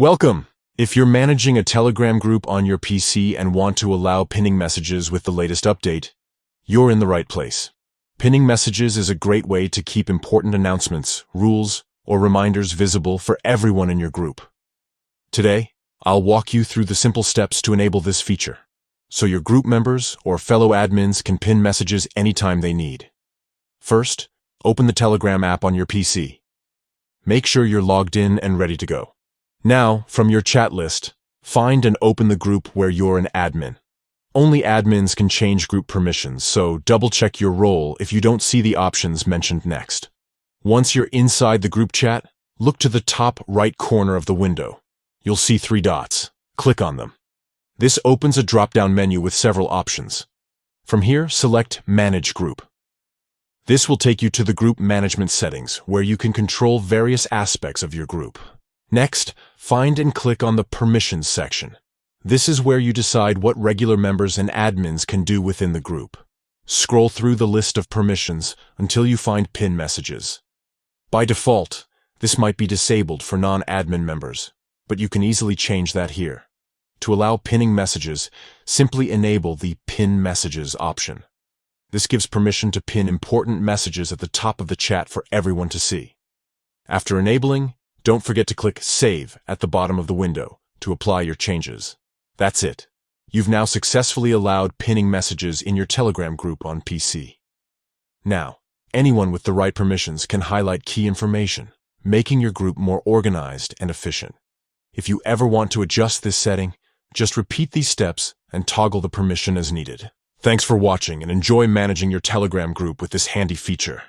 Welcome! If you're managing a Telegram group on your PC and want to allow pinning messages with the latest update, you're in the right place. Pinning messages is a great way to keep important announcements, rules, or reminders visible for everyone in your group. Today, I'll walk you through the simple steps to enable this feature, so your group members or fellow admins can pin messages anytime they need. First, open the Telegram app on your PC. Make sure you're logged in and ready to go. Now, from your chat list, find and open the group where you're an admin. Only admins can change group permissions, so double-check your role if you don't see the options mentioned next. Once you're inside the group chat, look to the top right corner of the window. You'll see 3 dots. Click on them. This opens a drop-down menu with several options. From here, select Manage Group. This will take you to the group management settings, where you can control various aspects of your group. Next, find and click on the Permissions section. This is where you decide what regular members and admins can do within the group. Scroll through the list of permissions until you find pin messages. By default, this might be disabled for non-admin members, but you can easily change that here. To allow pinning messages, simply enable the Pin Messages option. This gives permission to pin important messages at the top of the chat for everyone to see. After enabling, don't forget to click Save at the bottom of the window to apply your changes. That's it. You've now successfully allowed pinning messages in your Telegram group on PC. Now, anyone with the right permissions can highlight key information, making your group more organized and efficient. If you ever want to adjust this setting, just repeat these steps and toggle the permission as needed. Thanks for watching and enjoy managing your Telegram group with this handy feature.